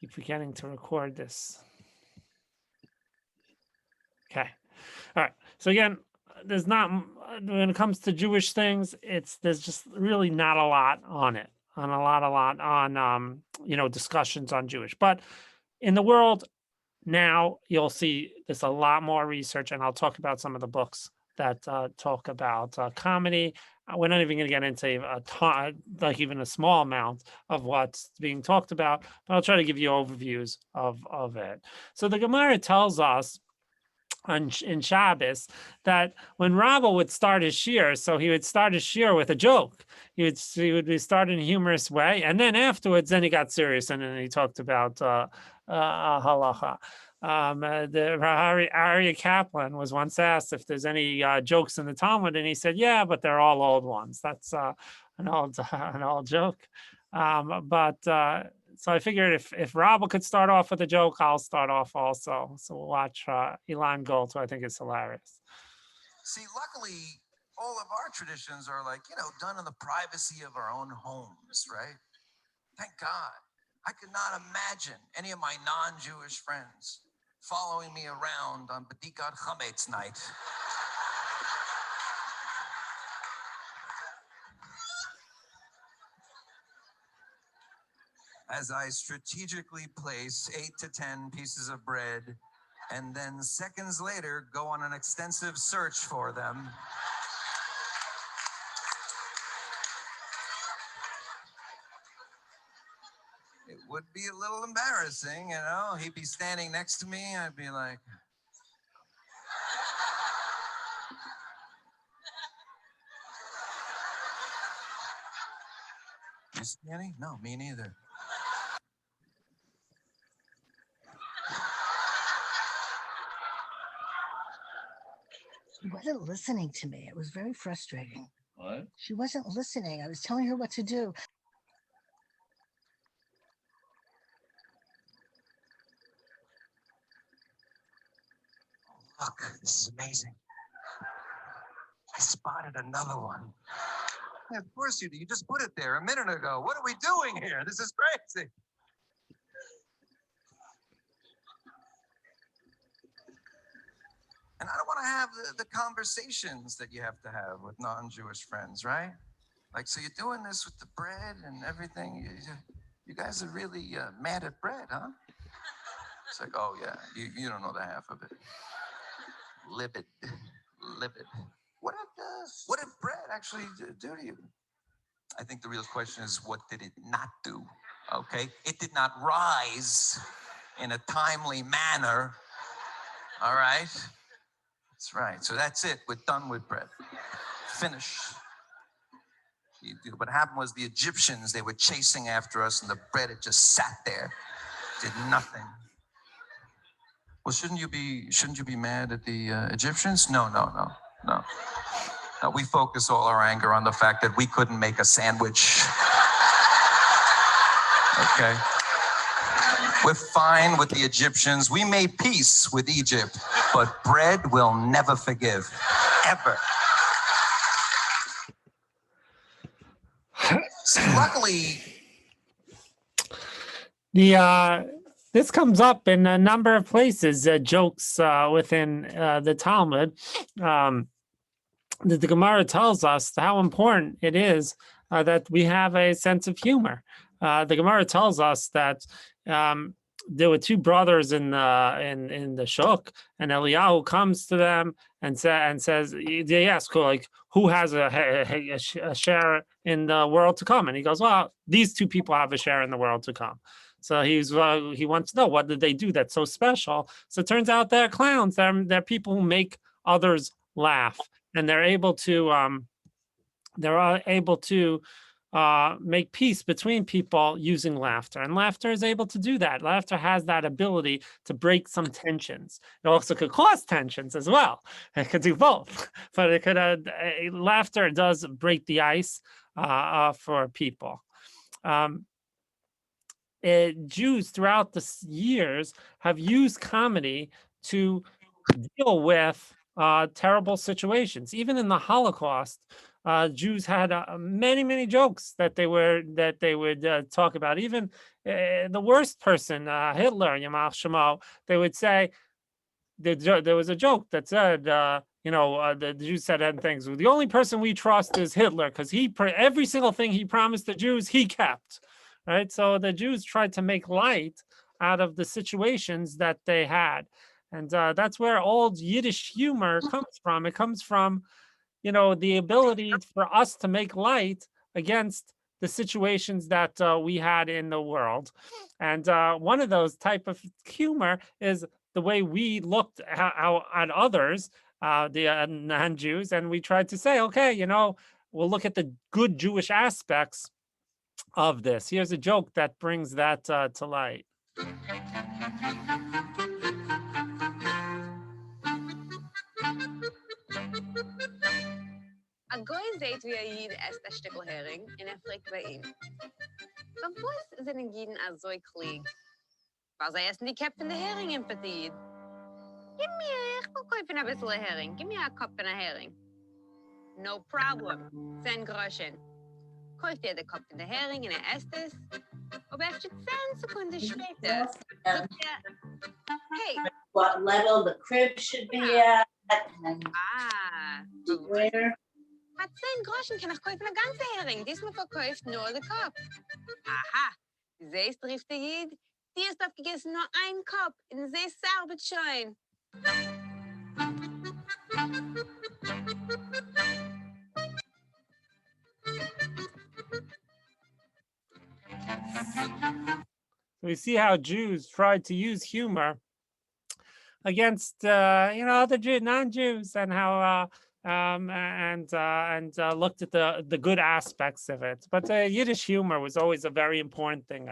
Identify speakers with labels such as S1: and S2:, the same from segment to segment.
S1: keep forgetting to record this. Okay. All right. So again, there's not when it comes to Jewish things, there's just really not a lot on it, on a lot on discussions on Jewish. But in the world now, you'll see there's a lot more research, and I'll talk about some of the books that talk about comedy. We're not even going to get into a ton, like even a small amount of what's being talked about, but I'll try to give you overviews of it. So the Gemara tells us in Shabbos that when Rabba would start his shir, so he would start his shir with a joke. He would be start in a humorous way, and then afterwards, then he got serious, and then he talked about halacha. The Aryeh Kaplan was once asked if there's any jokes in the Talmud, and he said, "Yeah, but they're all old ones." That's an old joke. So I figured if Rabba could start off with a joke, I'll start off also. So we'll watch Ilan Gold, who I think is hilarious.
S2: See, luckily, all of our traditions are done in the privacy of our own homes, right? Thank God. I could not imagine any of my non-Jewish friends following me around on B'dikat Chametz night. As I strategically place 8 to 10 pieces of bread, and then seconds later go on an extensive search for them. It would be a little embarrassing, He'd be standing next to me, I'd be like, "You see any?" "No, me neither."
S3: She wasn't listening to me. It was very frustrating.
S4: What?
S3: She wasn't listening. I was telling her what to do.
S2: Look, this is amazing. I spotted another one. Yeah, of course you do. You just put it there a minute ago. What are we doing here? This is crazy. And I don't want to have the conversations that you have to have with non-Jewish friends, right? So you're doing this with the bread and everything. You guys are really mad at bread, huh? It's like, oh yeah, you don't know the half of it. Livid. What did bread actually do to you? I think the real question is, what did it not do? Okay, it did not rise in a timely manner. All right, that's right. So that's it. We're done with bread. Finish. What happened was the Egyptians, they were chasing after us, and the bread had just sat there, did nothing. Well, shouldn't you be mad at the Egyptians? No. We focus all our anger on the fact that we couldn't make a sandwich. Okay. We're fine with the Egyptians. We made peace with Egypt, but bread will never forgive, ever. See, luckily,
S1: this comes up in a number of places, jokes within the Talmud. The Gemara tells us how important it is that we have a sense of humor. The Gemara tells us that there were two brothers in the shuk, and Eliyahu comes to them and says, they ask who has a share in the world to come, and he goes, well, these two people have a share in the world to come. So he wants to know, what did they do that's so special? So it turns out they're clowns. They're people who make others laugh, and they're able to make peace between people using laughter. And laughter is able to do that. Laughter has that ability to break some tensions. It also could cause tensions as well. It could do both, but it could. Laughter does break the ice for people. Jews throughout the years have used comedy to deal with terrible situations. Even in the Holocaust, Jews had many jokes that they would talk about. Even the worst person, Hitler, Yamach Shemo, they would say there was a joke that said, the Jews said things. The only person we trust is Hitler because every single thing he promised the Jews, he kept. Right. So the Jews tried to make light out of the situations that they had. And that's where old Yiddish humor comes from. It comes from, the ability for us to make light against the situations that we had in the world. And one of those type of humor is the way we looked at others, the non-Jews, and we tried to say, okay, we'll look at the good Jewish aspects of this. Here's a joke that brings that to light.
S4: A goy zegt wie a Jid esst a Stückel Hering und fragt bei ihm. Von was sind Jiden a so klieg? Weil sie essen die Köpfe der Hering im Petit. Gib mir, ich will kaufen ein bisschen Hering. Gib mir einen Kopf von Hering. No problem. 10 Groschen. Kauft den Kopf von der Hering und esst es. Aber efter 10 Sekunden später sagt hey.
S5: What level the crib should be at and where.
S4: Hat 10 Groschen kann ich kaufen eine ganze Hering. Diesmal verkauft nur den Kopf. Aha. Siehst, rief der Jid. Die ist aufgegessen nur ein Kopf. Und sie sarbet schon.
S1: We see how Jews tried to use humor against other non-Jews, and how looked at the good aspects of it. But Yiddish humor was always a very important thing.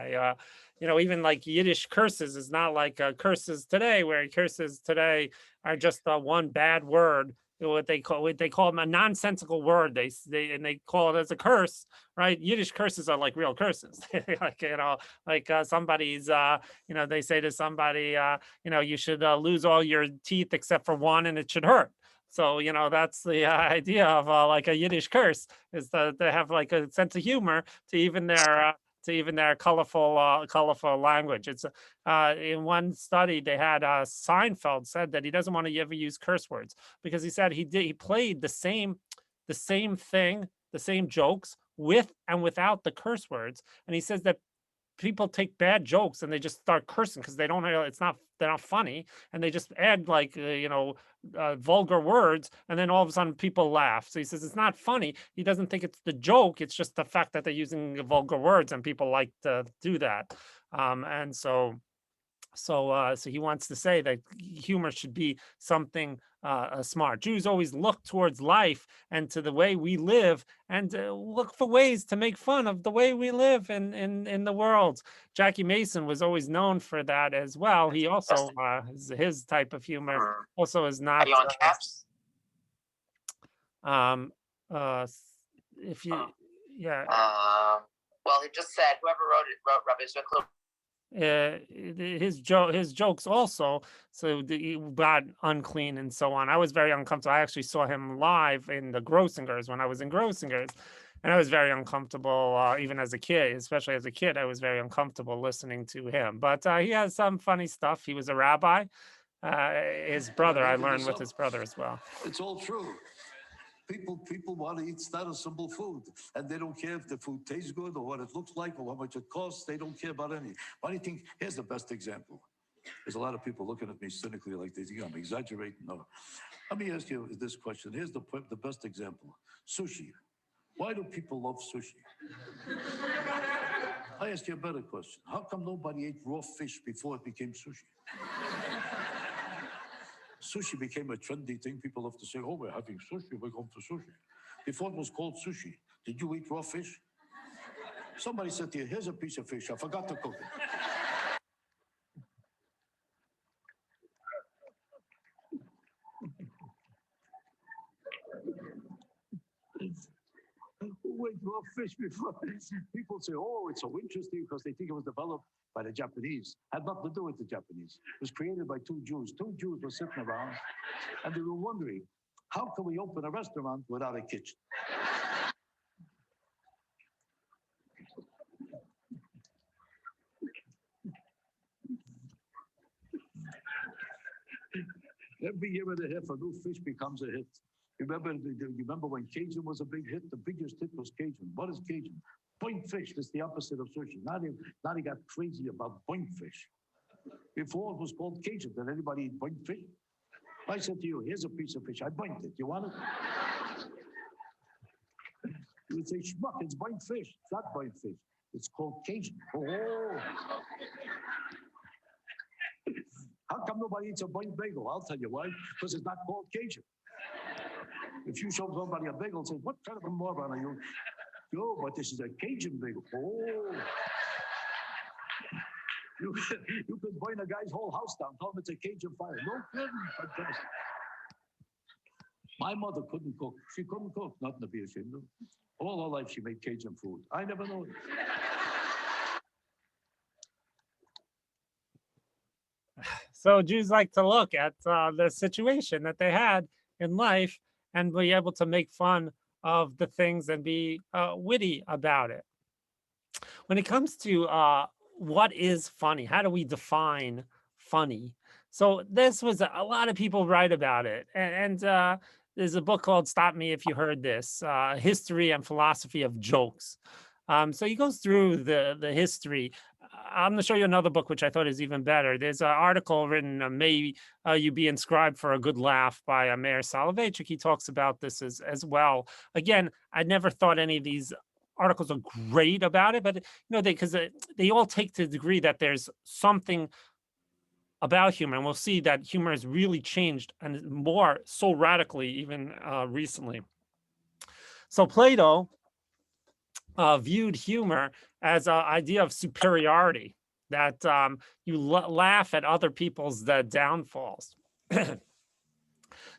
S1: Even like Yiddish curses is not like curses today, where curses today are just one bad word. What they call them a nonsensical word. They call it as a curse, right? Yiddish curses are like real curses. Somebody's they say to somebody, you should lose all your teeth except for one, and it should hurt. So that's the idea of like a Yiddish curse, is to have like a sense of humor to even their colorful language. It's in one study they had Seinfeld said that he doesn't want to ever use curse words, because he said he played the same thing, the same jokes with and without the curse words, and he says that people take bad jokes and they just start cursing because they're not funny, and they just add like vulgar words, and then all of a sudden people laugh. So he says it's not funny. He doesn't think it's the joke, it's just the fact that they're using vulgar words and people like to do that. And so he wants to say that humor should be something smart. Jews always look towards life and to the way we live, and look for ways to make fun of the way we live in the world. Jackie Mason was always known for that as well. He also his type of humor also is not. If you, yeah.
S6: Well, he just said whoever wrote Rabbi Zwickler.
S1: His jokes also, so he got unclean and so on. I was very uncomfortable. I actually saw him live in the Grossingers when I was in Grossingers, and I was very uncomfortable even as a kid. Especially as a kid, I was very uncomfortable listening to him. But he has some funny stuff. He was a rabbi. His brother, I learned with his brother as well.
S7: It's all true. People want to eat simple food, and they don't care if the food tastes good or what it looks like or how much it costs. They don't care about any. Why do you think? Here's the best example. There's a lot of people looking at me cynically like they think I'm exaggerating. No. Let me ask you this question. Here's the best example. Sushi. Why do people love sushi? I ask you a better question. How come nobody ate raw fish before it became sushi? Sushi became a trendy thing. People have to say, oh, we're having sushi, we're going to sushi. Before it was called sushi, did you eat raw fish? Somebody said to you, here's a piece of fish, I forgot to cook it. Who ate raw fish before? People say, oh, it's so interesting because they think it was developed by the Japanese. Had nothing to do with the Japanese. It was created by two Jews. Two Jews were sitting around and they were wondering, how can we open a restaurant without a kitchen? Every year and a half, a new fish becomes a hit. Remember when Cajun was a big hit? The biggest hit was Cajun. What is Cajun? Point fish. That's the opposite of sushi. Now they got crazy about point fish. Before it was called Cajun. Did anybody eat point fish? I said to you, here's a piece of fish. I point it. You want it? You would say, schmuck, it's point fish. It's not point fish. It's called Cajun. Oh. How come nobody eats a point bagel? I'll tell you why. Because it's not called Cajun. If you show somebody a bagel and say, what kind of a moron are you? No, but this is a Cajun bagel. Oh. You could burn a guy's whole house down. Tell him it's a Cajun fire. No kidding. Fantastic. My mother couldn't cook. She couldn't cook. Nothing to be ashamed of. All her life she made Cajun food. I never noticed.
S1: So Jews like to look at the situation that they had in life and be able to make fun of the things and be witty about it. When it comes to what is funny, how do we define funny? So this was a lot of people write about it. And there's a book called Stop Me If You Heard This, History and Philosophy of Jokes. So he goes through the history. I'm going to show you another book, which I thought is even better. There's an article written, May You Be Inscribed for a Good Laugh by Meir Soloveichik. He talks about this as well. Again, I never thought any of these articles are great about it, but you know, because they all take to the degree that there's something about humor, and we'll see that humor has really changed and more so radically even recently. So Plato viewed humor as an idea of superiority, that you laugh at other people's downfalls.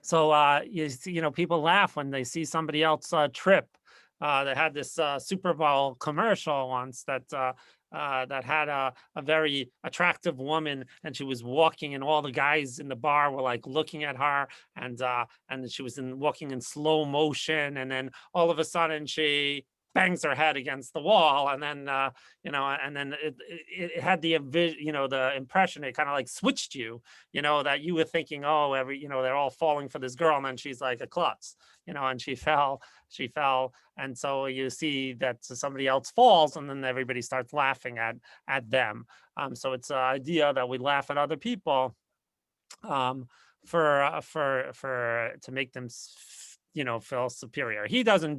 S1: So you know, people laugh when they see somebody else trip. They had this Super Bowl commercial once that had a very attractive woman, and she was walking, and all the guys in the bar were like looking at her, and she was walking in slow motion, and then all of a sudden she bangs her head against the wall, and then you know, and then it had the you know, the impression, it kind of like switched you, you know, that you were thinking, oh, you know, they're all falling for this girl, and then she's like a klutz, you know, and she fell, and so you see that somebody else falls, and then everybody starts laughing at them. So it's an idea that we laugh at other people to make them you know, feel superior.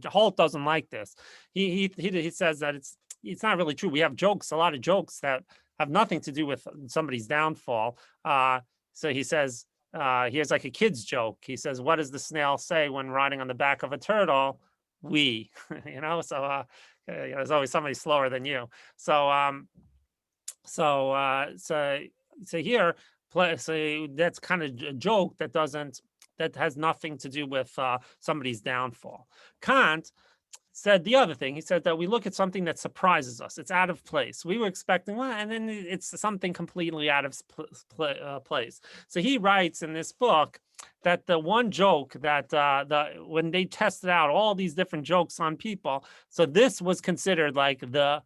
S1: Holt doesn't like this. He says that it's not really true. We have jokes, a lot of jokes that have nothing to do with somebody's downfall. So he says, here's like a kid's joke. He says, what does the snail say when riding on the back of a turtle? We, you know, so you know, there's always somebody slower than you. So here, so that's kind of a joke that has nothing to do with somebody's downfall. Kant said the other thing. He said that we look at something that surprises us. It's out of place. We were expecting, well, and then it's something completely out of place. So he writes in this book that the one joke that when they tested out all these different jokes on people, so this was considered like the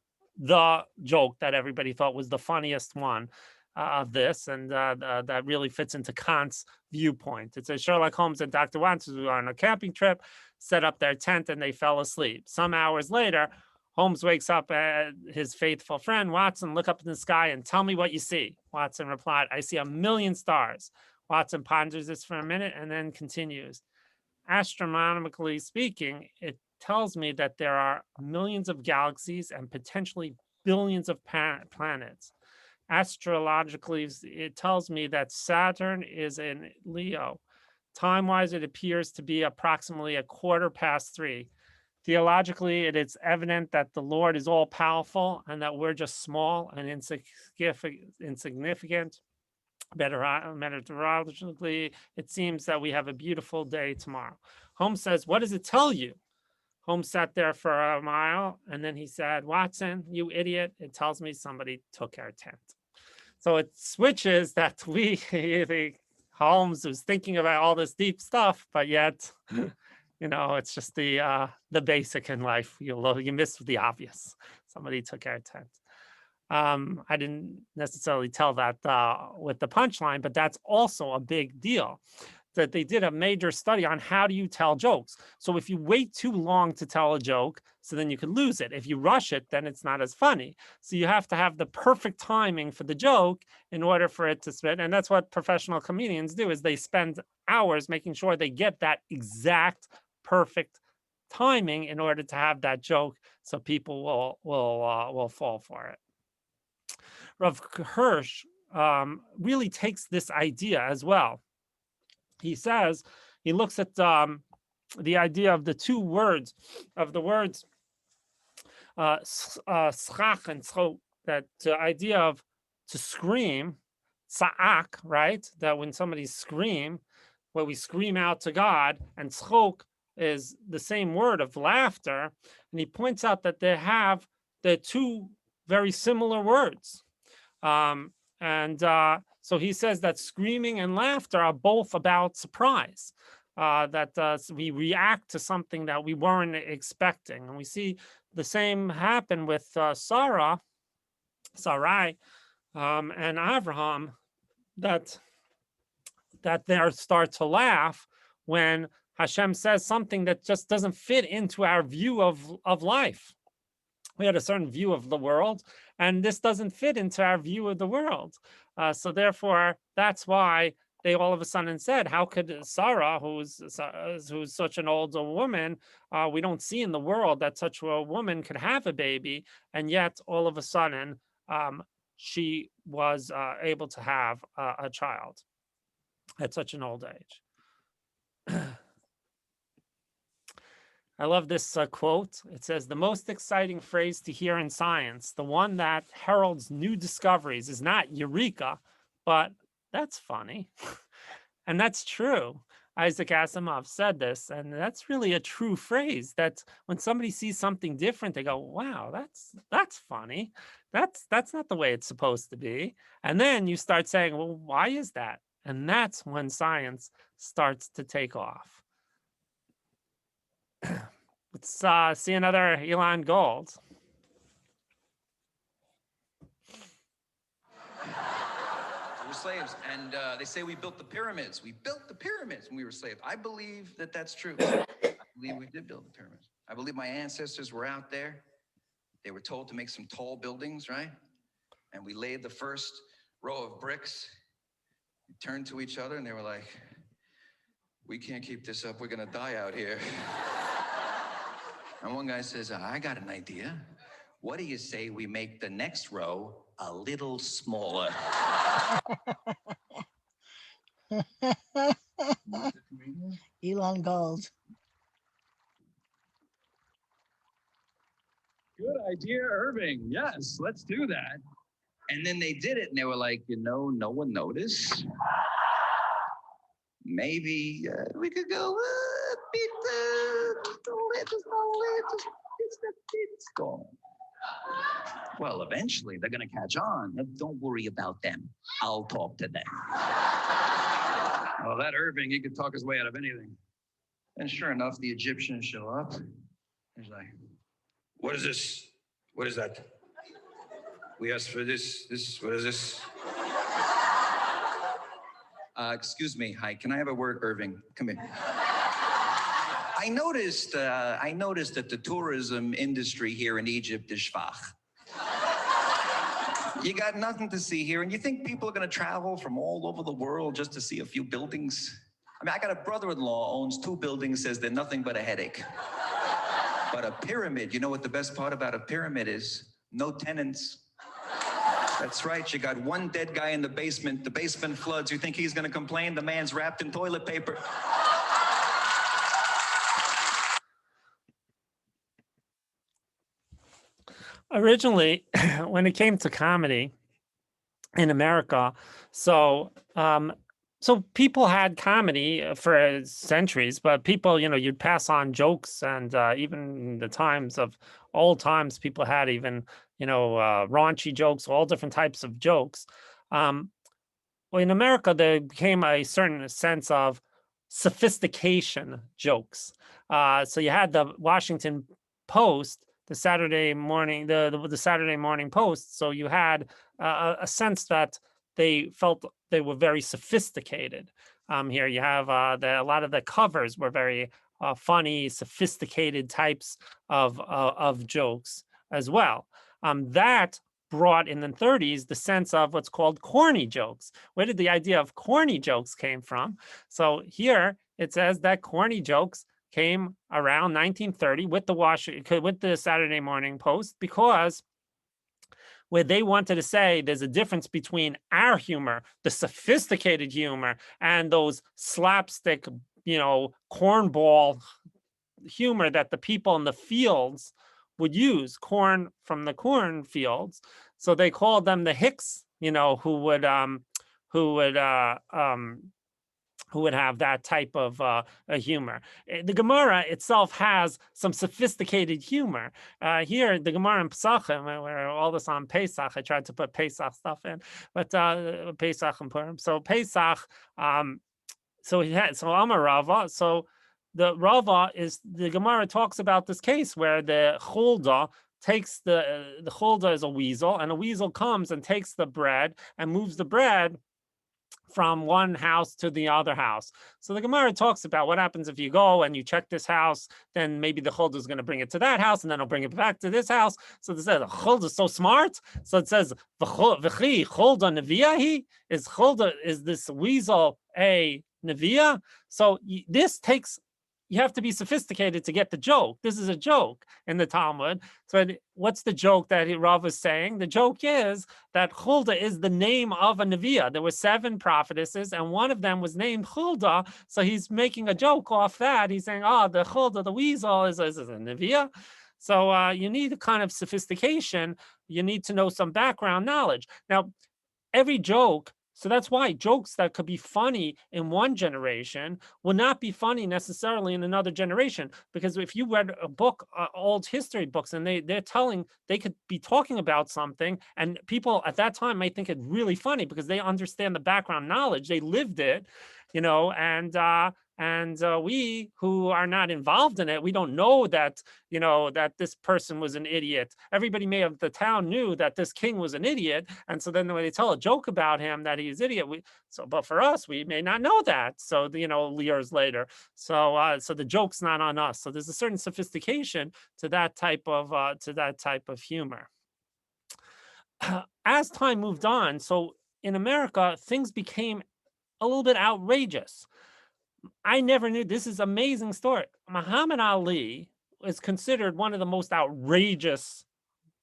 S1: joke that everybody thought was the funniest one of this, and that really fits into Kant's viewpoint. It says Sherlock Holmes and Dr. Watson were on a camping trip, set up their tent, and they fell asleep. Some hours later, Holmes wakes up at his faithful friend, Watson, look up in the sky and tell me what you see. Watson replied, I see 1,000,000 stars. Watson ponders this for a minute and then continues. Astronomically speaking, it tells me that there are millions of galaxies and potentially billions of planets. Astrologically, it tells me that Saturn is in Leo. Time-wise, it appears to be approximately 3:15. Theologically, it is evident that the Lord is all-powerful and that we're just small and insignificant. Meteorologically, it seems that we have a beautiful day tomorrow. Holmes says, what does it tell you? Holmes sat there for a while, and then he said, Watson, you idiot, it tells me somebody took our tent. So it switches that Holmes was thinking about all this deep stuff, but yet, you know, it's just the basic in life. You miss the obvious. Somebody took our tent. I didn't necessarily tell that with the punchline, but that's also a big deal. That they did a major study on how do you tell jokes. So if you wait too long to tell a joke, so then you can lose it. If you rush it, then it's not as funny. So you have to have the perfect timing for the joke in order for it to spit. And that's what professional comedians do, is they spend hours making sure they get that exact perfect timing in order to have that joke, so people will fall for it. Rav Hirsch really takes this idea as well. He says, he looks at the idea of the two words, of the words schach and schok, that idea of to scream, tza'ak, right? That when somebody scream, where we scream out to God, and schok is the same word of laughter. And he points out that they're two very similar words. So he says that screaming and laughter are both about surprise, that we react to something that we weren't expecting. And we see the same happen with Sarai, and Abraham, that they start to laugh when Hashem says something that just doesn't fit into our view of life. We had a certain view of the world, and this doesn't fit into our view of the world. So therefore, that's why they all of a sudden said, how could Sarah, who's such an older woman, we don't see in the world that such a woman could have a baby, and yet all of a sudden she was able to have a child at such an old age. I love this quote. It says, the most exciting phrase to hear in science, the one that heralds new discoveries, is not eureka, but that's funny. And that's true. Isaac Asimov said this, and that's really a true phrase, that when somebody sees something different, they go, wow, that's funny. That's not the way it's supposed to be. And then you start saying, well, why is that? And that's when science starts to take off. Let's see another Elon Gold.
S8: We were slaves, and they say we built the pyramids. We built the pyramids when we were slaves. I believe that that's true. I believe we did build the pyramids. I believe my ancestors were out there. They were told to make some tall buildings, right? And we laid the first row of bricks. We turned to each other, and they were like, we can't keep this up. We're going to die out here. And one guy says, I got an idea. What do you say we make the next row a little smaller?
S3: Elon Gold.
S9: Good idea, Irving. Yes, let's do that.
S8: And then they did it, and they were like, no one noticed. Maybe we could go a bit, it's gone. Well, eventually they're going to catch on. Don't worry about them. I'll talk to them.
S9: Oh, that Irving, he could talk his way out of anything.
S8: And sure enough, the Egyptians show up. He's like,
S9: What is this? What is that? We asked for this. What is this?
S8: Excuse me. Hi, can I have a word, Irving? Come here. I noticed that the tourism industry here in Egypt is schwach. You got nothing to see here, and you think people are going to travel from all over the world just to see a few buildings? I mean, I got a brother-in-law owns 2 buildings, says they're nothing but a headache. But a pyramid, you know what the best part about a pyramid is? No tenants. That's right, you got one dead guy in the basement floods, you think he's gonna complain? The man's wrapped in toilet paper.
S1: Originally, when it came to comedy in America, so people had comedy for centuries, but people, you'd pass on jokes, and even in the times of old times, people had even, raunchy jokes, all different types of jokes. Well, in America, there became a certain sense of sophistication jokes. So you had the Washington Post Saturday morning, the Saturday Morning Post. So you had a sense that they felt they were very sophisticated. Here you have a lot of the covers were very funny, sophisticated types of jokes as well. That brought in the 30s the sense of what's called corny jokes. Where did the idea of corny jokes came from? So here it says that corny jokes came around 1930 with the Saturday Morning Post, because where they wanted to say there's a difference between our humor, the sophisticated humor, and those slapstick, cornball humor that the people in the fields would use, corn from the cornfields. So they called them the hicks, who would have that type of a humor. The Gemara itself has some sophisticated humor. Here, the Gemara in Pesachim, where all this on Pesach, I tried to put Pesach stuff in, but Pesach and Purim. So Pesach, so Amar Rava. So the Rava is, the Gemara talks about this case where the Chulda takes the Chulda is a weasel, and a weasel comes and takes the bread and moves the bread from one house to the other house. So the Gemara talks about what happens if you go and you check this house, then maybe the Chulda is going to bring it to that house, and then it'll bring it back to this house. So it says the Chulda is so smart. So it says V'chi Chulda Neviyahi, is this weasel a Neviah? So this takes, you have to be sophisticated to get the joke. This is a joke in the Talmud. So what's the joke that Rav is saying? The joke is that Chulda is the name of a Neviah. There were 7 prophetesses, and one of them was named Chulda. So he's making a joke off that. He's saying, the Chulda, the weasel, is a Neviah. So you need a kind of sophistication. You need to know some background knowledge. Now, every joke, so that's why jokes that could be funny in one generation will not be funny necessarily in another generation. Because if you read a book, old history books, and they could be talking about something, and people at that time might think it really funny because they understand the background knowledge, they lived it, and we who are not involved in it, we don't know that, that this person was an idiot. Everybody of the town knew that this king was an idiot. And so then when they tell a joke about him that he's an idiot, but for us, we may not know that. So, years later. So the joke's not on us. So there's a certain sophistication to that type of humor. As time moved on, so in America, things became a little bit outrageous. I never knew, this is an amazing story. Muhammad Ali is considered one of the most outrageous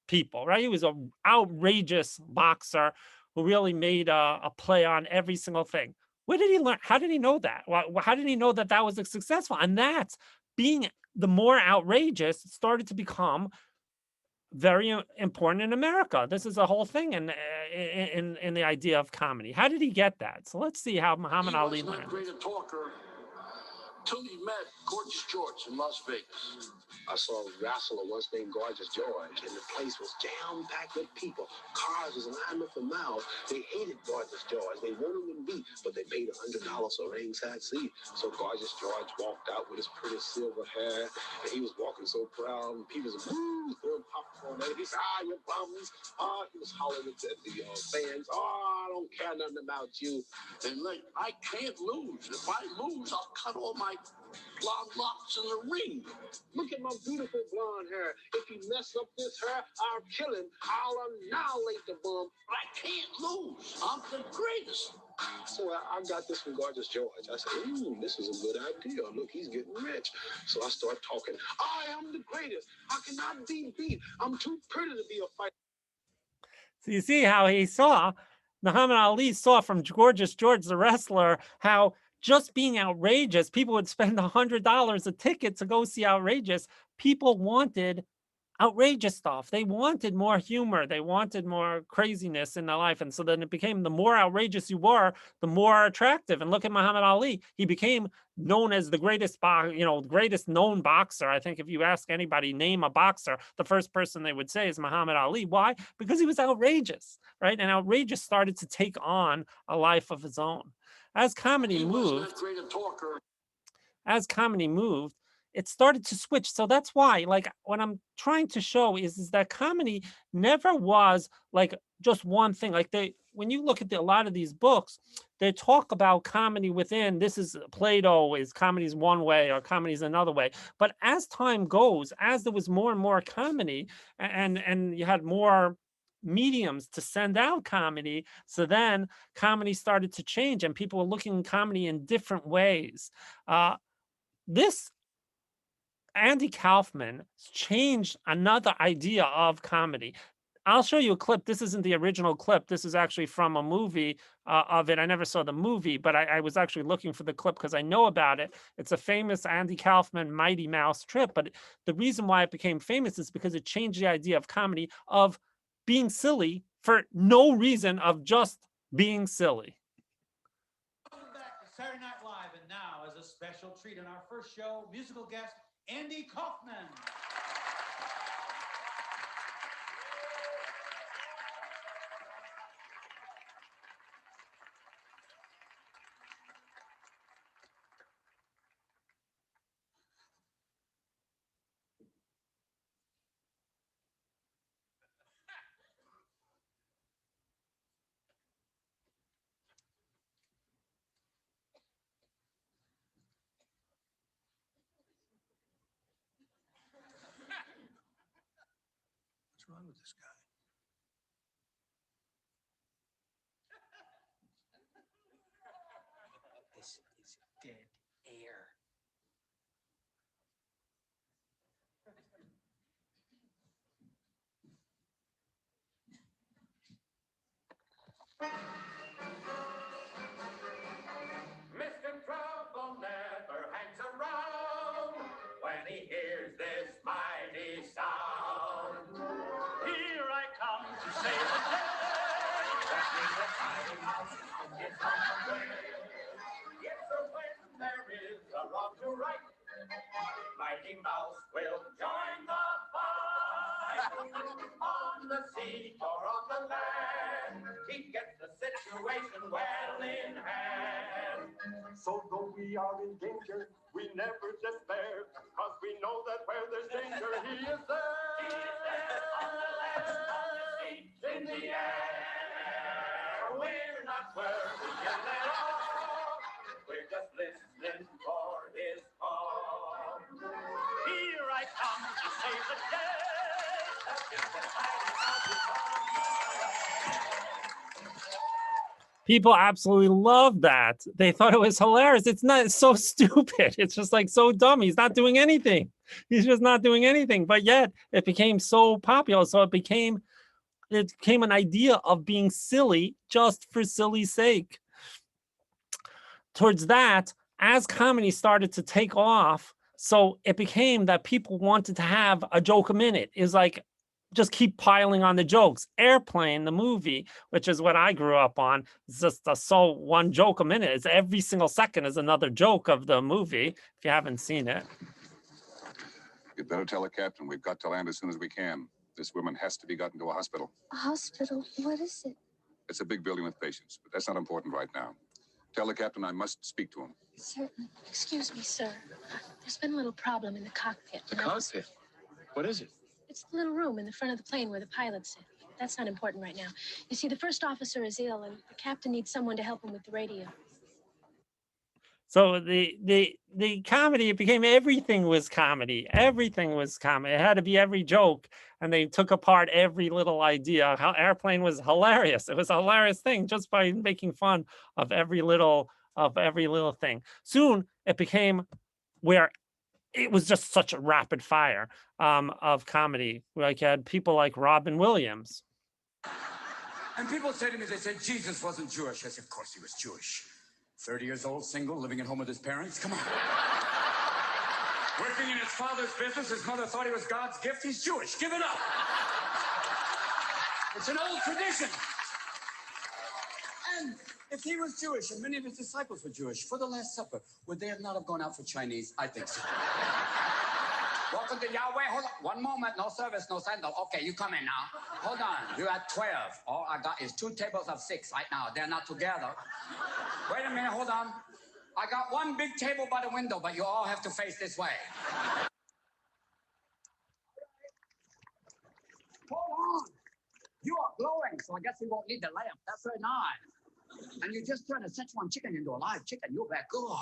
S1: people, right? He was an outrageous boxer who really made a play on every single thing. Where did he learn? How did he know that? How did he know that that was successful? And that's being the more outrageous started to become very important in America. This is a whole thing in the idea of comedy. How did he get that? So let's see how Muhammad Ali learned.
S10: He wasn't that great a talker till he met Gorgeous George in Las Vegas. I saw a wrestler once named Gorgeous George, and the place was jam-packed with people. Cars was lined up for miles. They hated Gorgeous George. They wanted him to beat, but they paid $100 for a ringside seat. So Gorgeous George walked out with his pretty silver hair, and he was walking so proud. And people was throwing popcorn at him. He said, you bums. He was hollering at the fans. I don't care nothing about you. And like, I can't lose. If I lose, I'll cut all my blonde locks in the ring. Look at my beautiful blonde hair. If he mess up this hair, I'll kill him. I'll annihilate the bum. I can't lose. I'm the greatest. So I got this from Gorgeous George. I said, this is a good idea. Look, he's getting rich. So I start talking. I am the greatest. I cannot be beat. I'm too pretty to be a fighter.
S1: So you see how Muhammad Ali saw from Gorgeous George, the wrestler, how just being outrageous, people would spend $100 a ticket to go see outrageous. People wanted outrageous stuff. They wanted more humor. They wanted more craziness in their life. And so then it became, the more outrageous you were, the more attractive. And look at Muhammad Ali. He became known as the greatest, greatest known boxer. I think if you ask anybody, name a boxer, the first person they would say is Muhammad Ali. Why? Because he was outrageous, right? And outrageous started to take on a life of its own. As comedy moved, it started to switch. So that's why, like, what I'm trying to show is that comedy never was like just one thing. Like when you look at a lot of these books, they talk about comedy within. This is Plato is comedy's one way or comedy's another way. But as time goes, as there was more and more comedy, and you had more mediums to send out comedy, so then comedy started to change, and people were looking at comedy in different ways. This Andy Kaufman changed another idea of comedy. I'll show you a clip. This isn't the original clip. This is actually from a movie of it. I never saw the movie, but I was actually looking for the clip because I know about it. It's a famous Andy Kaufman Mighty Mouse trip. But the reason why it became famous is because it changed the idea of comedy, of being silly for no reason, of just being silly.
S11: Welcome back to Saturday Night Live, and now as a special treat on our first show, musical guest Andy Kaufman.
S7: What's wrong with this guy?
S11: This is dead air.
S12: Mr. Trouble never hangs around when he hears this mighty sound. Here I come to save the day. That means the mighty mouse is on the way. Yes, so when there is a wrong to right, Mighty Mouse will join the fight. On the sea or on the land, he gets the situation well in hand. So though we are in danger, we never despair, 'cause we know that where there's danger, he is there. He is there on the land, on the sea, in the air. We're not worried at all. We're just listening for his call. Here I come to save the day.
S1: People absolutely love that. They thought it was hilarious. It's not, it's so stupid. It's just like so dumb. He's not doing anything. He's just not doing anything. But yet it became so popular. So it became an idea of being silly just for silly sake. Towards that, as comedy started to take off, so it became that people wanted to have a joke a minute. Is like, just keep piling on the jokes. Airplane, the movie, which is what I grew up on, is just one joke a minute. It's every single second is another joke of the movie, if you haven't seen it.
S13: You'd better tell the captain we've got to land as soon as we can. This woman has to be gotten to a hospital.
S14: A hospital? What is it?
S13: It's a big building with patients, but that's not important right now. Tell the captain I must speak to him.
S14: Certainly. Excuse me, sir. There's been a little problem in the cockpit.
S10: The cockpit? What is it?
S14: It's the little room in the front of the plane where the pilots sit. That's not important right now. You see, the first officer is ill, and the captain needs someone to help him with the radio.
S1: So the comedy, it became everything was comedy. Everything was comedy. It had to be every joke, and they took apart every little idea. How Airplane was hilarious. It was a hilarious thing just by making fun of every little thing. Soon it became where it was just such a rapid fire of comedy. Like you had people like Robin Williams.
S15: And people say to me, they said Jesus wasn't Jewish. I said, of course he was Jewish. 30 years old, single, living at home with his parents. Come on. Working in his father's business. His mother thought he was God's gift. He's Jewish. Give it up. It's an old tradition. And if he was Jewish and many of his disciples were Jewish, for the Last Supper, would they not have gone out for Chinese? I think so. Welcome to Yahweh. Hold on. One moment. No service, no sandal. Okay, you come in now. Hold on. You're at 12. All I got is 2 tables of 6 right now. They're not together. Wait a minute. Hold on. I got one big table by the window, but you all have to face this way. Hold on. You are glowing, so I guess we won't need the lamp. That's very nice. And you just turned a Szechuan chicken into a live chicken. You're that good.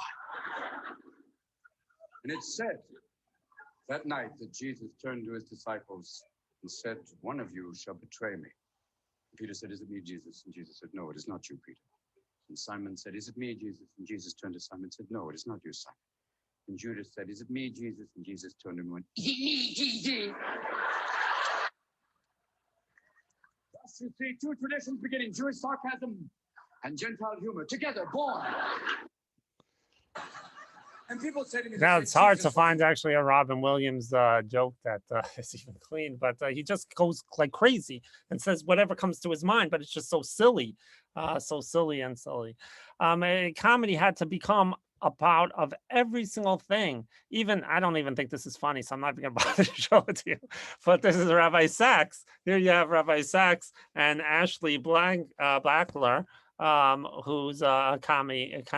S15: And it said that night that Jesus turned to his disciples and said, one of you shall betray me. And Peter said, is it me, Jesus? And Jesus said, no, it is not you, Peter. And Simon said, is it me, Jesus? And Jesus turned to Simon and said, no, it is not you, Simon. And Judas said, is it me, Jesus? And Jesus turned and went, is it me, Jesus? Thus you see two traditions beginning, Jewish sarcasm and Gentile humor, together, born. And people say to me,
S1: Now it's hard to find actually a Robin Williams joke that is even clean, but he just goes like crazy and says whatever comes to his mind, but it's just so silly, so silly and silly. A comedy had to become about of every single thing. Even I don't even think this is funny, so I'm not even gonna bother to show it to you. But this is Rabbi Sachs. Here you have Rabbi Sachs and Ashley Blackler, who's a comic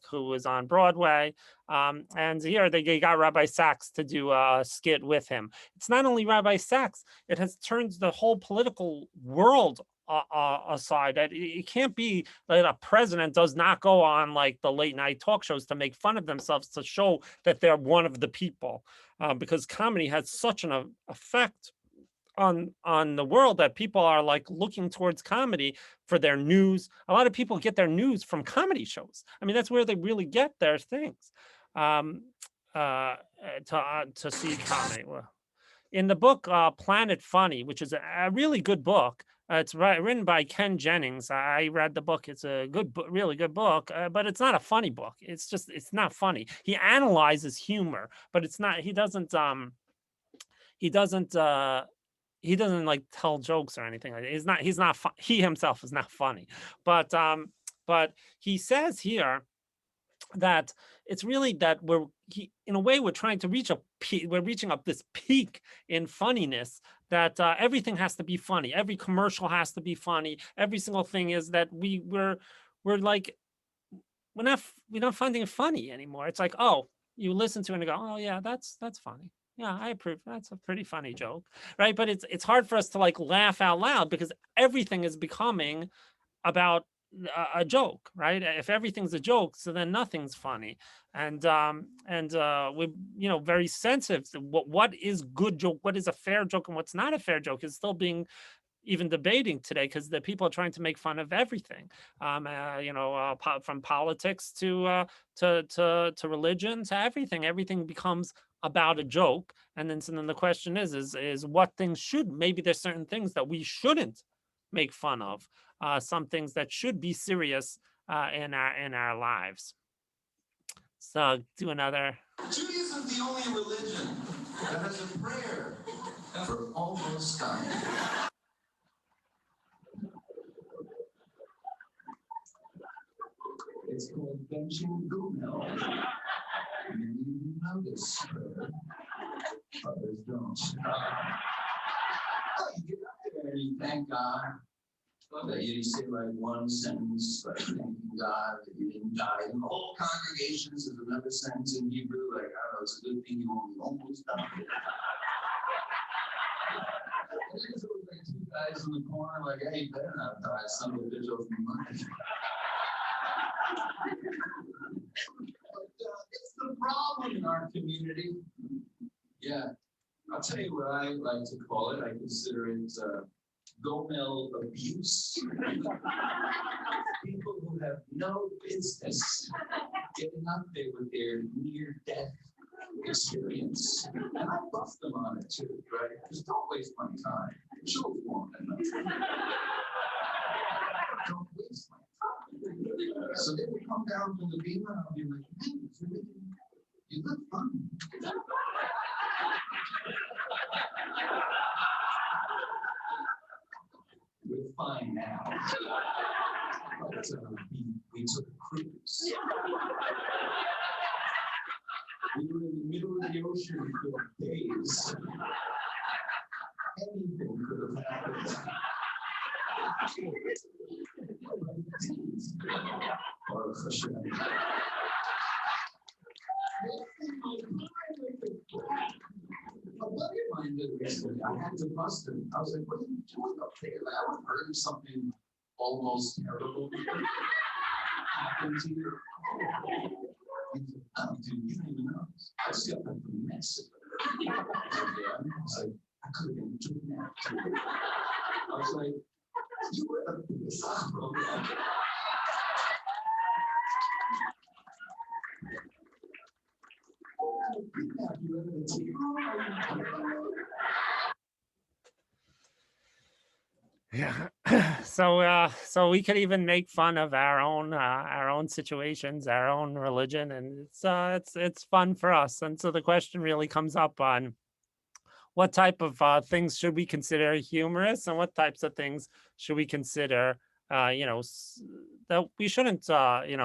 S1: who was on Broadway. And here they got Rabbi Sachs to do a skit with him. It's not only Rabbi Sachs, it has turned the whole political world aside. That it can't be that a president does not go on like the late night talk shows to make fun of themselves to show that they're one of the people, because comedy has such an effect on the world that people are like looking towards comedy for their news. A lot of people get their news from comedy shows. I mean, that's where they really get their things to see comedy. In the book Planet Funny, which is a really good book, it's written by Ken Jennings. I read the book. It's a good book, really good book, but it's not a funny book. It's not funny. He analyzes humor, but it's not. He doesn't like tell jokes or anything like that. He's not he himself is not funny, but he says here that it's really that in a way we're trying to reach we're reaching up this peak in funniness, that everything has to be funny. Every commercial has to be funny. Every single thing is that we're not finding it funny anymore. It's like, oh, you listen to it and go, oh yeah, that's funny. Yeah, I approve. That's a pretty funny joke, right? But it's hard for us to like laugh out loud because everything is becoming about a joke, right? If everything's a joke, so then nothing's funny. And we're very sensitive to what is good joke, what is a fair joke, and what's not a fair joke is still being even debating today, because the people are trying to make fun of everything, from politics to religion to everything. Everything becomes about a joke, and then the question is what things maybe there's certain things that we shouldn't make fun of, some things that should be serious in our lives. So do another.
S2: Judaism is the only religion that has a prayer for almost dying. It's called benching Gumel. Many of you know this prayer, others don't. You get up there and you thank God that you say like one sentence, like thanking God that you didn't die. And the whole congregation says another sentence in Hebrew, like, I don't know, it's a good thing you only almost died. And there's always like two guys in the corner, like, hey, you better not die, son of a bitch over money. It's the problem in our community. Yeah, I'll tell you what I like to call it. I consider it Gomel abuse. People who have no business getting up there with their near-death experience. And I buff them on it too, right? Just don't waste my time. Children won't enough. Don't waste my time. So they would come down from the beamer and I'll be like, man, you look fun. We're fine now. But we took a cruise. We were in the middle of the ocean for days. Anything could have happened. Baruch Hashem.
S16: Actually, I had to bust him. I was like, what are you doing up there? Like, I would heard something almost terrible happen to you. He said, oh, dude, you don't even know. I see up from Mexico. Yeah. I was like, I could have been doing that too. I was like, you were a bizarro.
S1: Yeah. So we could even make fun of our own situations, our own religion, and it's fun for us. And so the question really comes up on what type of things should we consider humorous, and what types of things should we consider that we shouldn't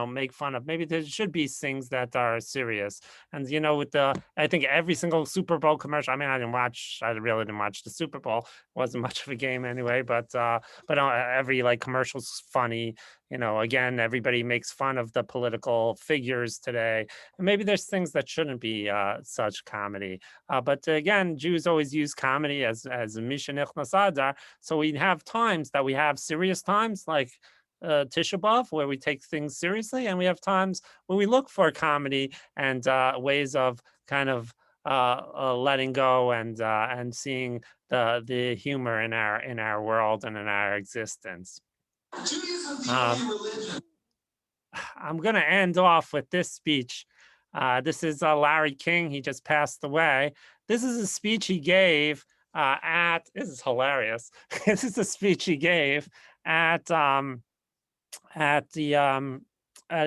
S1: make fun of. Maybe there should be things that are serious. And with I think every single Super Bowl commercial, I mean, I really didn't watch the Super Bowl. It wasn't much of a game anyway, but every like commercial's funny. Again, everybody makes fun of the political figures today, and maybe there's things that shouldn't be such comedy. But again, Jews always use comedy as Misha Nichnas Adar. So we have times that we have serious times like Tisha B'Av, where we take things seriously, and we have times where we look for comedy and ways of kind of letting go and seeing the humor in our world and in our existence. I'm going to end off with this speech. This is Larry King. He just passed away. This is a speech he gave this is hilarious. This is a speech he gave at a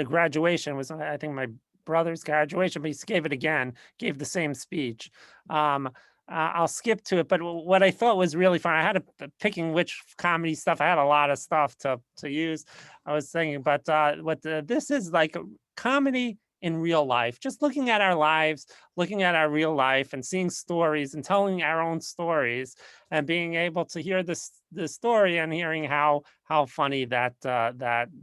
S1: graduation. It was, I think, my brother's graduation, but he gave it again, gave the same speech. I'll skip to it, but what I thought was really fun, I had a picking which comedy stuff. I had a lot of stuff to use. I was thinking, but this is like a comedy in real life, just looking at our lives, looking at our real life and seeing stories and telling our own stories and being able to hear the story and hearing how funny that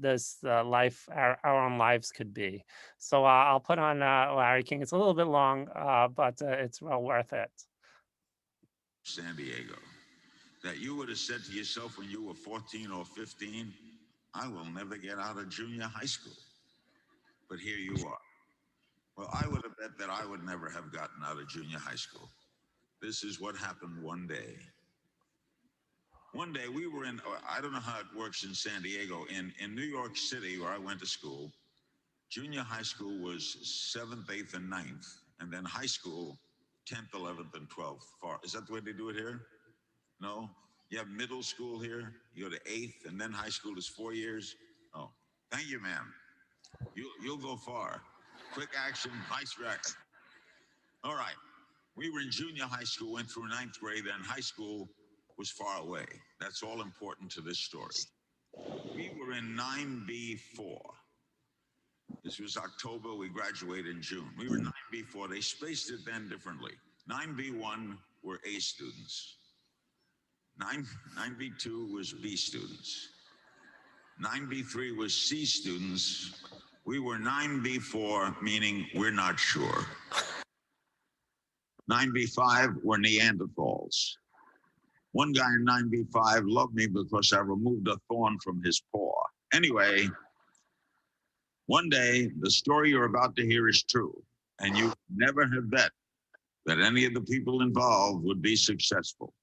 S1: this life, our own lives could be. So I'll put on Larry King. It's a little bit long, but it's well worth it.
S17: San Diego, that you would have said to yourself when you were 14 or 15, I will never get out of junior high school. But here you are. Well, I would have bet that I would never have gotten out of junior high school. This is what happened one day. One day we were in, I don't know how it works in San Diego, in New York City where I went to school, junior high school was 7th, 8th, and 9th, and then high school, 10th, 11th, and 12th. Is that the way they do it here? No? You have middle school here, you go to 8th, and then high school is 4 years? Oh, thank you, ma'am. You'll go far. Quick action, nice record. All right. We were in junior high school, went through 9th grade, and high school was far away. That's all important to this story. We were in 9B4. This was October. We graduated in June. We were 9B4. They spaced it then differently. 9B1 were A students. 9B2 was B students. 9B3 was C students. We were 9B4, meaning we're not sure. 9B5 were Neanderthals. One guy in 9B5 loved me because I removed a thorn from his paw. Anyway, one day, the story you're about to hear is true, and you never have bet that any of the people involved would be successful.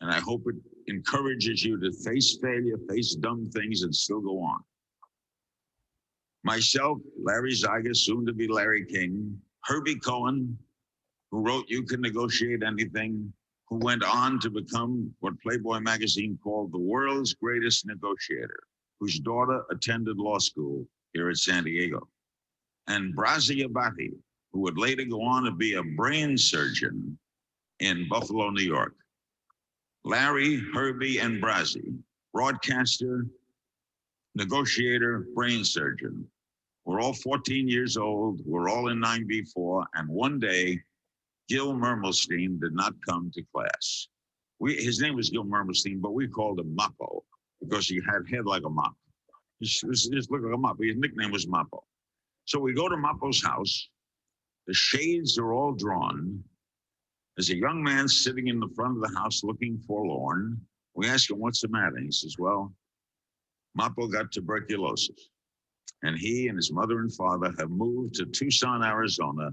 S17: And I hope it encourages you to face failure, face dumb things, and still go on. Myself, Larry Zeiger, soon to be Larry King, Herbie Cohen, who wrote You Can Negotiate Anything, who went on to become what Playboy magazine called the world's greatest negotiator, whose daughter attended law school here at San Diego, and Brazi Abati, who would later go on to be a brain surgeon in Buffalo, New York. Larry, Herbie, and Brazi, broadcaster, negotiator, brain surgeon. We're all 14 years old. We're all in 9B4. And one day, Gil Mermelstein did not come to class. His name was Gil Mermelstein, but we called him Mappo because he had head like a mop. Just looked like a mop. His nickname was Mappo. So we go to Mappo's house. The shades are all drawn. There's a young man sitting in the front of the house looking forlorn. We ask him, what's the matter? He says, well, Mapo got tuberculosis. And he and his mother and father have moved to Tucson, Arizona,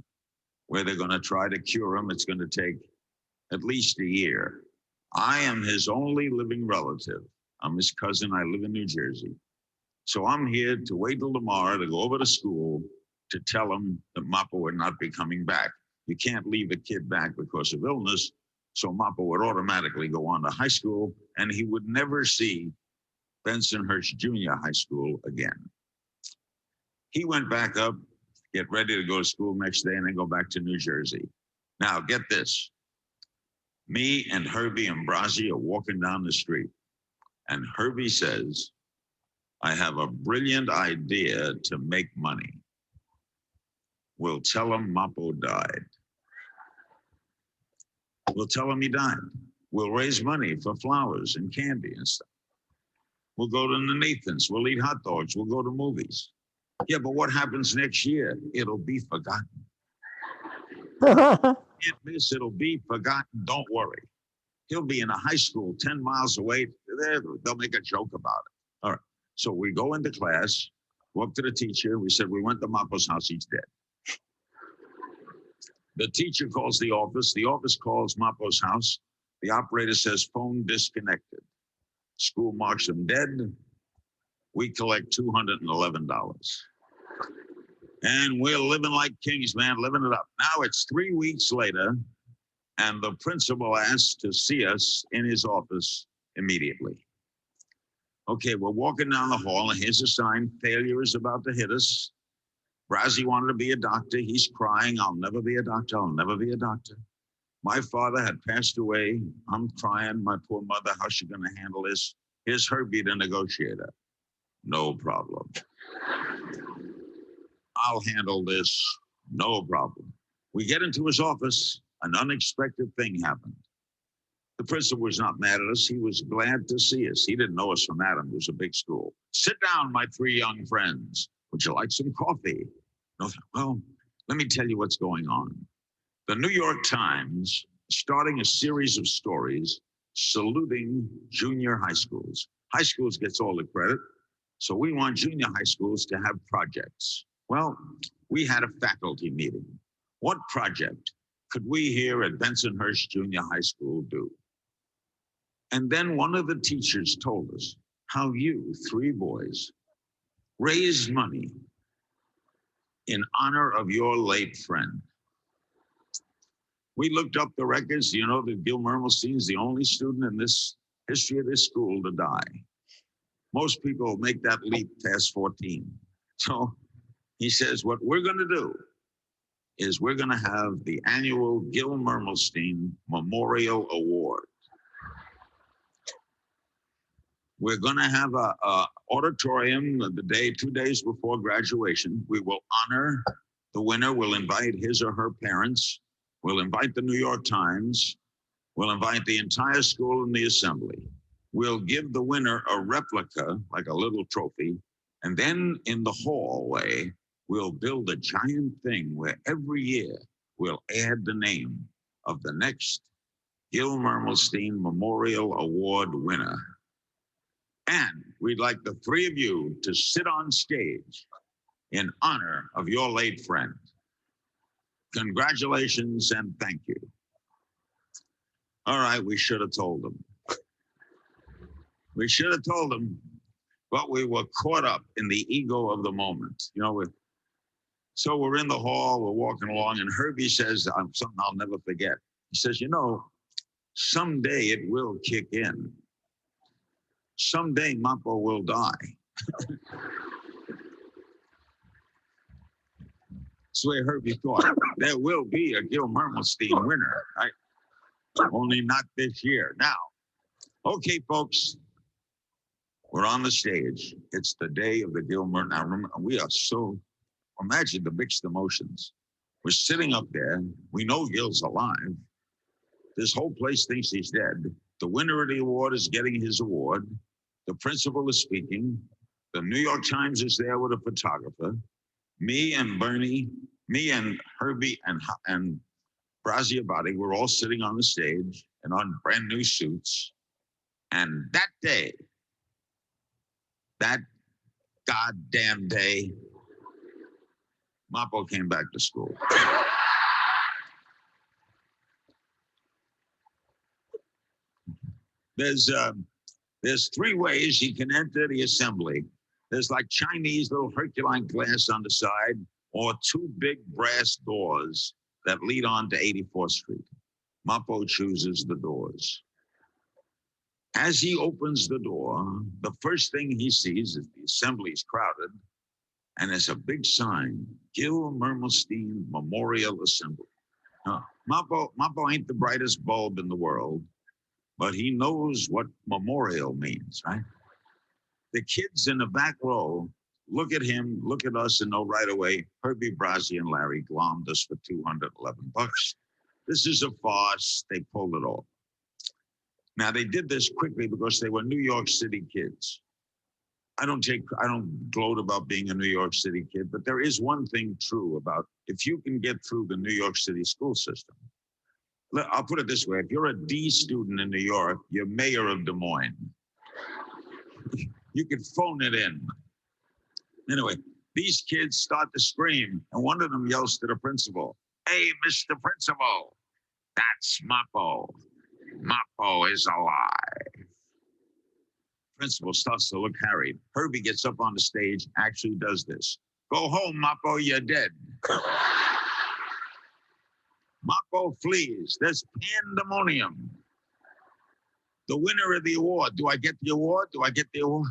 S17: where they're going to try to cure him. It's going to take at least a year. I am his only living relative. I'm his cousin. I live in New Jersey. So I'm here to wait till tomorrow to go over to school to tell him that Mapo would not be coming back. You can't leave a kid back because of illness. So Mapo would automatically go on to high school and he would never see Bensonhurst Junior High School again. He went back up, get ready to go to school next day and then go back to New Jersey. Now get this. Me and Herbie and Brazzi are walking down the street and Herbie says, I have a brilliant idea to make money. We'll tell him Mapo died. We'll tell him he died. We'll raise money for flowers and candy and stuff. We'll go to the Nathans. We'll eat hot dogs. We'll go to movies. Yeah, but what happens next year? It'll be forgotten. It'll be forgotten. Don't worry. He'll be in a high school 10 miles away. They'll make a joke about it. All right. So we go into class, walk to the teacher. We said, we went to Mapo's house. He's dead. The teacher calls the office. The office calls Mapo's house. The operator says, phone disconnected. School marks him dead. We collect $211. And we're living like kings, man, living it up. Now it's 3 weeks later, and the principal asked to see us in his office immediately. Okay, we're walking down the hall, and here's a sign, failure is about to hit us. Brazzi wanted to be a doctor. He's crying, I'll never be a doctor, I'll never be a doctor. My father had passed away. I'm crying, my poor mother, how's she gonna handle this? Here's Herbie, the negotiator. No problem. I'll handle this, no problem. We get into his office, an unexpected thing happened. The principal was not mad at us. He was glad to see us. He didn't know us from Adam. It was a big school. Sit down, my 3 young friends. Would you like some coffee? No, well, let me tell you what's going on. The New York Times is starting a series of stories saluting junior high schools. High schools gets all the credit. So we want junior high schools to have projects. Well, we had a faculty meeting. What project could we here at Bensonhurst Junior High School do? And then one of the teachers told us how you, 3 boys, raised money in honor of your late friend. We looked up the records. You know that Gil Mermelstein is the only student in this history of this school to die. Most people make that leap past 14. So he says, what we're going to do is we're going to have the annual Gil Mermelstein Memorial Award. We're going to have a auditorium the day, 2 days before graduation. We will honor the winner. We'll invite his or her parents. We'll invite the New York Times. We'll invite the entire school and the assembly. We'll give the winner a replica, like a little trophy. And then in the hallway, we'll build a giant thing where every year we'll add the name of the next Gil Mermelstein Memorial Award winner. And we'd like the 3 of you to sit on stage in honor of your late friend. Congratulations and thank you. All right, we should have told them. We should have told them, but we were caught up in the ego of the moment. You know, so we're in the hall, we're walking along, and Herbie says something I'll never forget. He says, you know, someday it will kick in. Someday Mapo will die. That's the way Herbie thought. There will be a Gil Mermelstein winner, right? Only not this year. Now, okay, folks, we're on the stage. It's the day of the Gil Mermelstein. Now, remember, we are so, imagine the mixed emotions. We're sitting up there. We know Gil's alive. This whole place thinks he's dead. The winner of the award is getting his award. The principal is speaking. The New York Times is there with a photographer. Me and Bernie, me and Herbie and Braziabati were all sitting on the stage and on brand new suits. And that day, that goddamn day, Mappo came back to school. There's three ways he can enter the assembly. There's like Chinese little Herculine glass on the side, or two big brass doors that lead on to 84th Street. Mappo chooses the doors. As he opens the door, the first thing he sees is the assembly is crowded, and there's a big sign, Gil Mermelstein Memorial Assembly. Now, Mappo ain't the brightest bulb in the world, but he knows what memorial means, right? The kids in the back row look at him, look at us, and know right away, Herbie Brazzi and Larry glommed us for $211. This is a farce. They pulled it off. Now, they did this quickly because they were New York City kids. I don't gloat about being a New York City kid, but there is one thing true about if you can get through the New York City school system. I'll put it this way. If you're a D student in New York, you're mayor of Des Moines. You can phone it in. Anyway, these kids start to scream, and one of them yells to the principal, "Hey, Mr. Principal, that's Mappo. Mappo is alive." Principal starts to look harried. Herbie gets up on the stage, actually does this. "Go home, Mappo, you're dead." Mappo flees. There's pandemonium. The winner of the award. Do I get the award? Do I get the award?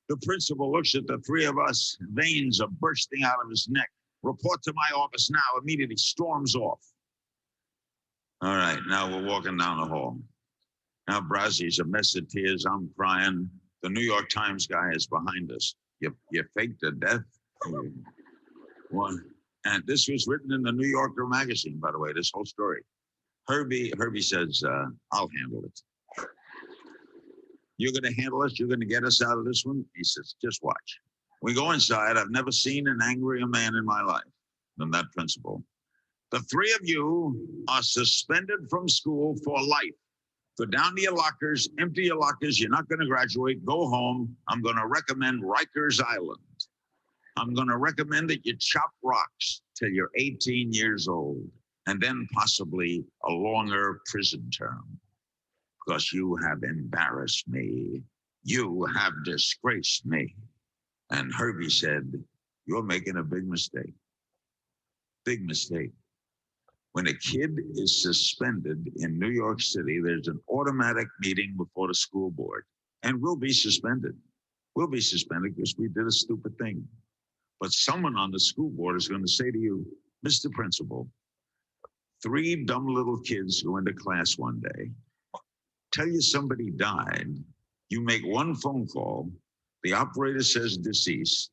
S17: The principal looks at the three of us. Veins are bursting out of his neck. "Report to my office now." Immediately storms off. All right, now we're walking down the hall. Now Brazzi's a mess of tears. I'm crying. The New York Times guy is behind us. You faked the death? One. And this was written in the New Yorker magazine, by the way, this whole story. Herbie says, "I'll handle it." "You're going to handle us? You're going to get us out of this one?" He says, "Just watch." We go inside. I've never seen an angrier man in my life than that principal. "The three of you are suspended from school for life. Go down to your lockers, empty your lockers. You're not going to graduate. Go home. I'm going to recommend Rikers Island. I'm going to recommend that you chop rocks till you're 18 years old, and then possibly a longer prison term, because you have embarrassed me. You have disgraced me." And Herbie said, "You're making a big mistake. Big mistake. When a kid is suspended in New York City, there's an automatic meeting before the school board, and we'll be suspended. We'll be suspended because we did a stupid thing. But someone on the school board is going to say to you, 'Mr. Principal, 3 dumb little kids go into class one day, tell you somebody died, you make one phone call, the operator says deceased,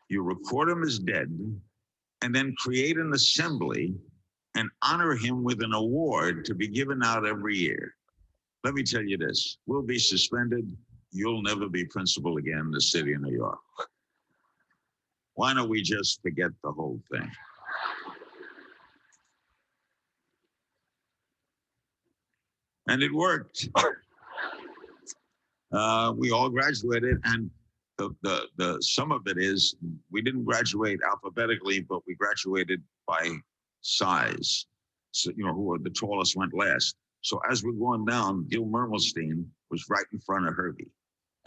S17: you record him as dead, and then create an assembly and honor him with an award to be given out every year.' Let me tell you this, we'll be suspended. You'll never be principal again in the city of New York. Why don't we just forget the whole thing?" And it worked. We all graduated, and the sum of it is we didn't graduate alphabetically, but we graduated by size. So, who the tallest went last. So as we're going down, Gil Mermelstein was right in front of Herbie.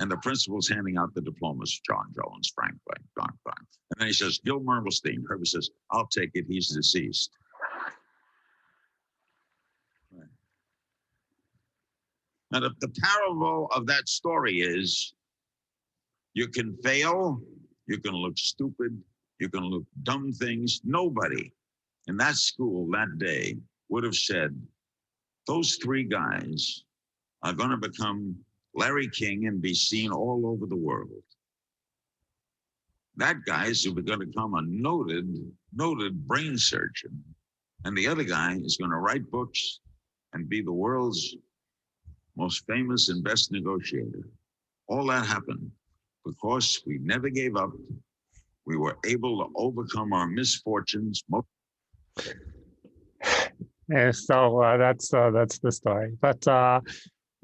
S17: And the principal's handing out the diplomas, John Jones, Frank Blank, John Frank. And then he says, "Gil Mermelstein." Herbie says, "I'll take it. He's deceased." Now, the parable of that story is you can fail, you can look stupid, you can look dumb things. Nobody in that school that day would have said, those 3 guys are going to become Larry King and be seen all over the world. That guy is going to become a noted brain surgeon. And the other guy is going to write books and be the world's most famous and best negotiator. All that happened because we never gave up. We were able to overcome our misfortunes.
S1: Yeah, so that's the story. But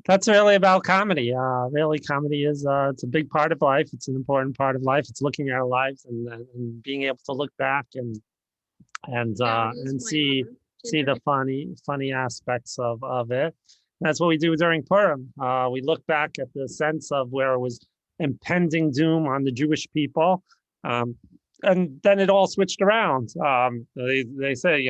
S1: that's really about comedy. Really, comedy is it's a big part of life. It's an important part of life. It's looking at our lives and being able to look back and see the funny aspects of it. That's what we do during Purim. We look back at the sense of where it was impending doom on the Jewish people. And then it all switched around. They say,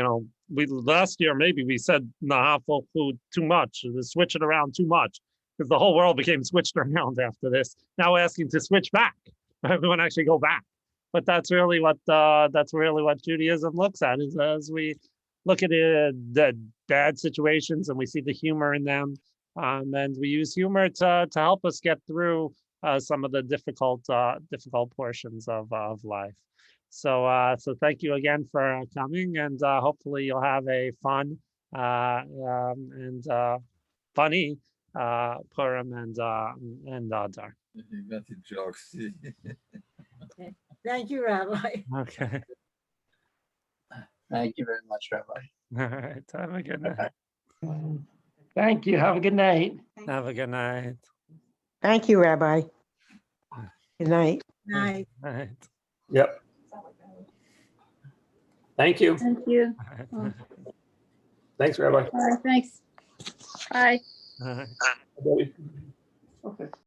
S1: we last year maybe we said nahafol food too much, switch it around too much, because the whole world became switched around after this. Now we're asking to switch back. We want to actually go back. But that's really what Judaism looks at, is as we look at the bad situations and we see the humor in them, and we use humor to help us get through some of the difficult portions of life. So thank you again for coming, and hopefully you'll have a fun and funny Purim and Adar.
S18: You got the jokes.
S3: Okay. Thank you, Rabbi.
S1: Okay.
S19: Thank you very much, Rabbi.
S1: All right. Have a good night.
S19: Thank you. Have a good night.
S1: Have a good night.
S20: Thank you, Rabbi. Good night.
S3: Night.
S1: Night.
S19: Yep. Thank you.
S21: Thank you.
S19: Thanks, Rabbi.
S21: All right, thanks. Bye.
S1: All right.
S19: Okay.